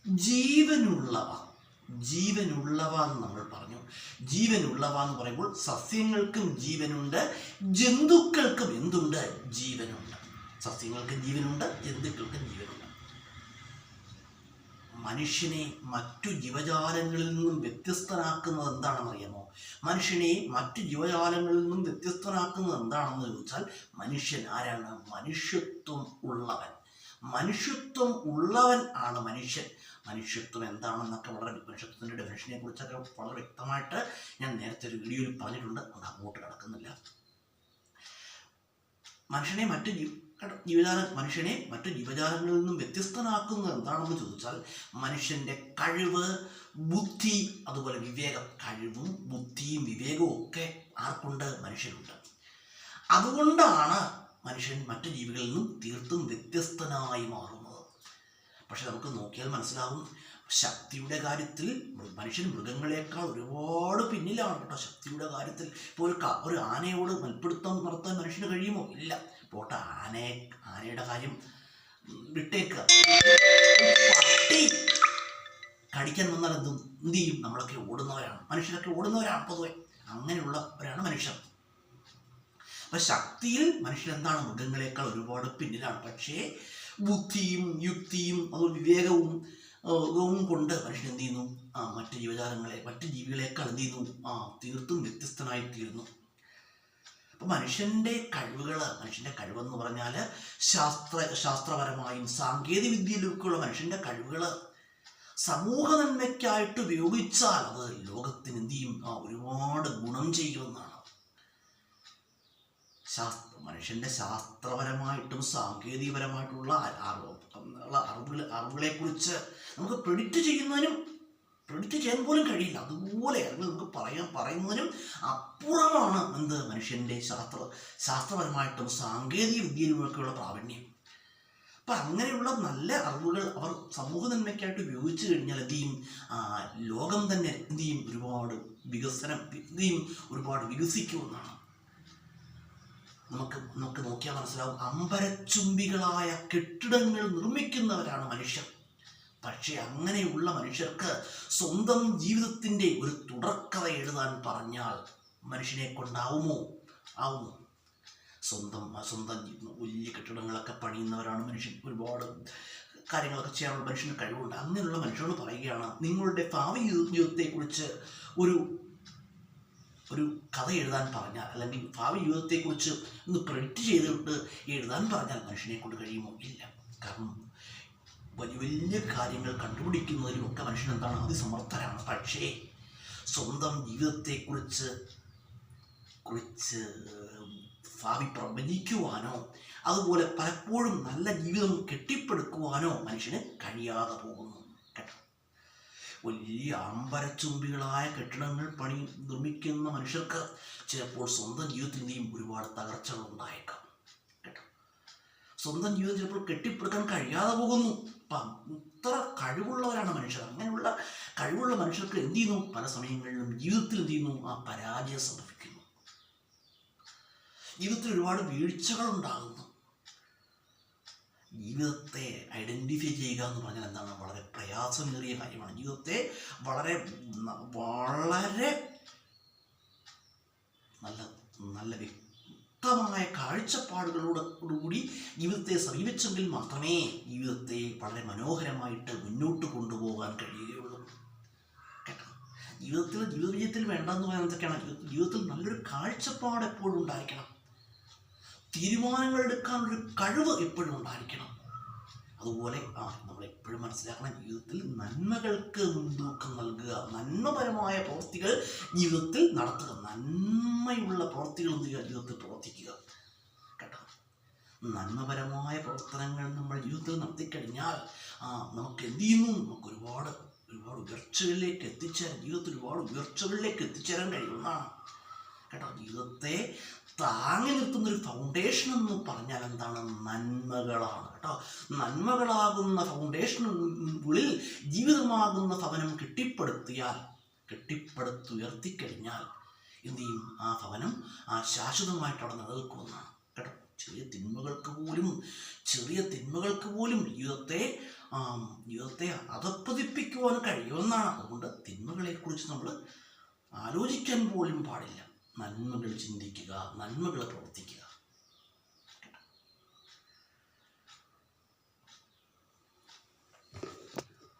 ജീവനുള്ളവ ജീവനുള്ളവ എന്ന് നമ്മൾ പറഞ്ഞു. ജീവനുള്ളവ എന്ന് പറയുമ്പോൾ സസ്യങ്ങൾക്കും ജീവനുണ്ട്, ജന്തുക്കൾക്കും എന്തുണ്ട്? ജീവനുണ്ട്. സസ്യങ്ങൾക്കും ജീവനുണ്ട്, ജന്തുക്കൾക്കും ജീവനുണ്ട്. മനുഷ്യനെ മറ്റു ജീവജാലങ്ങളിൽ നിന്നും വ്യത്യസ്തനാക്കുന്നത് എന്താണെന്ന് അറിയാമോ? മനുഷ്യനെ മറ്റു ജീവജാലങ്ങളിൽ നിന്നും വ്യത്യസ്തനാക്കുന്നത് എന്താണെന്ന് ചോദിച്ചാൽ മനുഷ്യൻ ആരാണ്? മനുഷ്യത്വം ഉള്ളവൻ. മനുഷ്യത്വം ഉള്ളവൻ ആണ് മനുഷ്യൻ. മനുഷ്യത്വം എന്താണെന്നൊക്കെ മനുഷ്യത്വത്തിൻ്റെ ഡെഫിനിഷനെ കുറിച്ചൊക്കെ വളരെ വ്യക്തമായിട്ട് ഞാൻ നേരത്തെ ഒരു വീഡിയോയിൽ പറഞ്ഞിട്ടുണ്ട്. അത് അങ്ങോട്ട് കിടക്കുന്നില്ല. മനുഷ്യനെ മറ്റു ജീവജാലങ്ങളിൽ നിന്നും വ്യത്യസ്തനാക്കുന്നത് എന്താണെന്ന് ചോദിച്ചാൽ മനുഷ്യൻ്റെ കഴിവ്, ബുദ്ധി, അതുപോലെ വിവേകം. കഴിവും ബുദ്ധിയും വിവേകവും ഒക്കെ ആർക്കുണ്ട്? മനുഷ്യനുണ്ട്. അതുകൊണ്ടാണ് മനുഷ്യൻ മറ്റു ജീവികളിൽ നിന്നും തീർത്തും വ്യത്യസ്തനായി മാറുന്നത്. പക്ഷെ നമുക്ക് നോക്കിയാൽ മനസ്സിലാവും, ശക്തിയുടെ കാര്യത്തിൽ മനുഷ്യൻ മൃഗങ്ങളെക്കാൾ ഒരുപാട് പിന്നിലാണ് കേട്ടോ. ശക്തിയുടെ കാര്യത്തിൽ ഇപ്പോൾ ഒരു ആനയോട് മൽപ്പിടുത്തം നടത്താൻ മനുഷ്യന് കഴിയുമോ? ഇല്ല. പോട്ടെ, ആനയുടെ കാര്യം വിട്ടേക്കുക. പട്ടി കടിക്കാൻ വന്നാൽ എന്ത് ചെയ്യും? നമ്മളൊക്കെ ഓടുന്നവരാണ്, മനുഷ്യരൊക്കെ ഓടുന്നവരാണ് പൊതുവെ. അങ്ങനെയുള്ളവരാണ് മനുഷ്യർ. അപ്പം ശക്തിയിൽ മനുഷ്യൻ എന്താണ്? മൃഗങ്ങളെക്കാൾ ഒരുപാട് പിന്നിലാണ്. പക്ഷേ ബുദ്ധിയും യുക്തിയും അതുപോലെ വിവേകവും കൊണ്ട് മനുഷ്യൻ എന്ത് ചെയ്യുന്നു? മറ്റു ജീവികളെക്കാൾ എന്ത് ചെയ്യുന്നു? തീർത്തും വ്യത്യസ്തനായിത്തീരുന്നു. അപ്പം മനുഷ്യൻ്റെ കഴിവെന്ന് പറഞ്ഞാൽ ശാസ്ത്രപരമായും സാങ്കേതിക വിദ്യയിലൊക്കെയുള്ള മനുഷ്യൻ്റെ കഴിവുകൾ സമൂഹ നന്മയ്ക്കായിട്ട് ഉപയോഗിച്ചാൽ അത് ലോകത്തിന് എന്ത് ചെയ്യും? ഒരുപാട് ഗുണം ചെയ്യുമെന്നാണ്. മനുഷ്യൻ്റെ ശാസ്ത്രപരമായിട്ടും സാങ്കേതികപരമായിട്ടുള്ള അറിവുകളെക്കുറിച്ച് നമുക്ക് പ്രെഡിക്റ്റ് ചെയ്യാൻ പോലും കഴിയില്ല. അതുപോലെ നമുക്ക് പറയുന്നതിനും അപ്പുറമാണ് എന്ത്? മനുഷ്യൻ്റെ ശാസ്ത്രപരമായിട്ടും സാങ്കേതിക വിദ്യയിലുമൊക്കെയുള്ള പ്രാവീണ്യം. അപ്പം അങ്ങനെയുള്ള നല്ല അറിവുകൾ അവർ സമൂഹ നന്മയ്ക്കായിട്ട് ഉപയോഗിച്ചു കഴിഞ്ഞാൽ എന്ത് ചെയ്യും? ലോകം തന്നെ എന്ത് ചെയ്യും? ഒരുപാട് വികസിക്കുമെന്നാണ്. നമുക്ക് നോക്കിയാൽ മനസ്സിലാവും, അമ്പരച്ചുംബികളായ കെട്ടിടങ്ങൾ നിർമ്മിക്കുന്നവരാണ് മനുഷ്യർ. പക്ഷെ അങ്ങനെയുള്ള മനുഷ്യർക്ക് സ്വന്തം ജീവിതത്തിൻ്റെ ഒരു തുടർക്കഥ എഴുതാൻ പറഞ്ഞാൽ മനുഷ്യനെ കൊണ്ടാവുമോ? ആവുമോ? സ്വന്തം വലിയ കെട്ടിടങ്ങളൊക്കെ പണിയുന്നവരാണ് മനുഷ്യൻ. ഒരുപാട് കാര്യങ്ങളൊക്കെ ചെയ്യാനുള്ള മനുഷ്യന് കഴിവുണ്ട്. അങ്ങനെയുള്ള മനുഷ്യരോട് പറയുകയാണ്, നിങ്ങളുടെ ഭാവി ജീവിതത്തെക്കുറിച്ച് ഒരു കഥ എഴുതാൻ പറഞ്ഞാൽ, അല്ലെങ്കിൽ ഭാവി ജീവിതത്തെക്കുറിച്ച് ഒന്ന് പ്രെഡിക്റ്റ് ചെയ്തിട്ട് എഴുതാൻ പറഞ്ഞാൽ മനുഷ്യനെ കൊണ്ട് കഴിയുമോ? ഇല്ല. കാരണം വലിയ കാര്യങ്ങൾ കണ്ടുപിടിക്കുന്നതിലുമൊക്കെ മനുഷ്യൻ എന്താണ്? അതിസമർത്ഥരാണ്. പക്ഷേ സ്വന്തം ജീവിതത്തെക്കുറിച്ച് ഭാവി പ്രവചിക്കുവാനോ അതുപോലെ പലപ്പോഴും നല്ല ജീവിതം കെട്ടിപ്പടുക്കുവാനോ മനുഷ്യന് കഴിയാതെ പോകുന്നു കേട്ടോ. വലിയ അമ്പരച്ചുംബികളായ കെട്ടിടങ്ങൾ നിർമ്മിക്കുന്ന മനുഷ്യർക്ക് ചിലപ്പോൾ സ്വന്തം ജീവിതത്തിൻ്റെയും ഒരുപാട് തകർച്ചകൾ ഉണ്ടായേക്കാം കേട്ടോ. സ്വന്തം ജീവിതം ചിലപ്പോൾ കെട്ടിപ്പടുക്കാൻ കഴിയാതെ പോകുന്നു. അപ്പം ഇത്ര കഴിവുള്ളവരാണ് മനുഷ്യർ. അങ്ങനെയുള്ള കഴിവുള്ള മനുഷ്യർക്ക് എന്ത് ചെയ്യുന്നു? പല സമയങ്ങളിലും ജീവിതത്തിൽ എന്ത് ചെയ്യുന്നു? പരാജയം സംഭവിക്കുന്നു. ജീവിതത്തിൽ ഒരുപാട് വീഴ്ചകൾ ഉണ്ടാകുന്നു. ജീവിതത്തെ ഐഡൻറ്റിഫൈ ചെയ്യുക എന്ന് പറഞ്ഞാൽ എന്താണ്? വളരെ പ്രയാസമേറിയ കാര്യമാണ്. ജീവിതത്തെ വളരെ വളരെ നല്ല വ്യക്തമായ കാഴ്ചപ്പാടുകളോടുകൂടി ജീവിതത്തെ സമീപിച്ചെങ്കിൽ മാത്രമേ ജീവിതത്തെ വളരെ മനോഹരമായിട്ട് മുന്നോട്ട് കൊണ്ടുപോകാൻ കഴിയുകയുള്ളൂ കേട്ടോ. ജീവിത വിജയത്തിൽ വേണ്ടെന്ന് പറയാൻ എന്തൊക്കെയാണ്? ജീവിതത്തിൽ നല്ലൊരു കാഴ്ചപ്പാട് എപ്പോഴും ഉണ്ടായിരിക്കണം. തീരുമാനങ്ങൾ എടുക്കാനൊരു കഴിവ് എപ്പോഴും ഉണ്ടായിരിക്കണം. അതുപോലെ നമ്മളെപ്പോഴും മനസ്സിലാക്കണം, ജീവിതത്തിൽ നന്മകൾക്ക് മുൻതൂക്കം നൽകുക, നന്മപരമായ പ്രവൃത്തികൾ ജീവിതത്തിൽ നടത്തുക, നന്മയുള്ള പ്രവൃത്തികൾ എന്ത് ചെയ്യുക? ജീവിതത്തിൽ പ്രവർത്തിക്കുക കേട്ടോ. നന്മപരമായ പ്രവർത്തനങ്ങൾ നമ്മൾ ജീവിതത്തിൽ നടത്തിക്കഴിഞ്ഞാൽ നമുക്ക് എന്ത് ചെയ്യുന്നു? നമുക്ക് ഒരുപാട് ഉയർച്ചകളിലേക്ക് എത്തിച്ചേരാൻ കഴിയുന്നതാണ് കേട്ടോ. ജീവിതത്തെ താങ്ങി നിർത്തുന്നൊരു ഫൗണ്ടേഷൻ എന്ന് പറഞ്ഞാൽ എന്താണ്? നന്മകളാണ് കേട്ടോ. നന്മകളാകുന്ന ഫൗണ്ടേഷനുള്ളിൽ ജീവിതമാകുന്ന ഭവനം കെട്ടിപ്പടുത്തുയർത്തിക്കഴിഞ്ഞാൽ എന്ത് ചെയ്യും? ആ ഭവനം ശാശ്വതമായിട്ട് അവിടെ നിലനിൽക്കുമെന്നാണ് കേട്ടോ. ചെറിയ തിന്മകൾക്ക് പോലും ജീവിതത്തെ അധപ്പതിപ്പിക്കുവാൻ കഴിയുമെന്നാണ്. അതുകൊണ്ട് തിന്മകളെക്കുറിച്ച് നമ്മൾ ആലോചിക്കാൻ പോലും പാടില്ല. നന്മകൾ ചിന്തിക്കുക, നന്മകൾ പ്രവർത്തിക്കുക.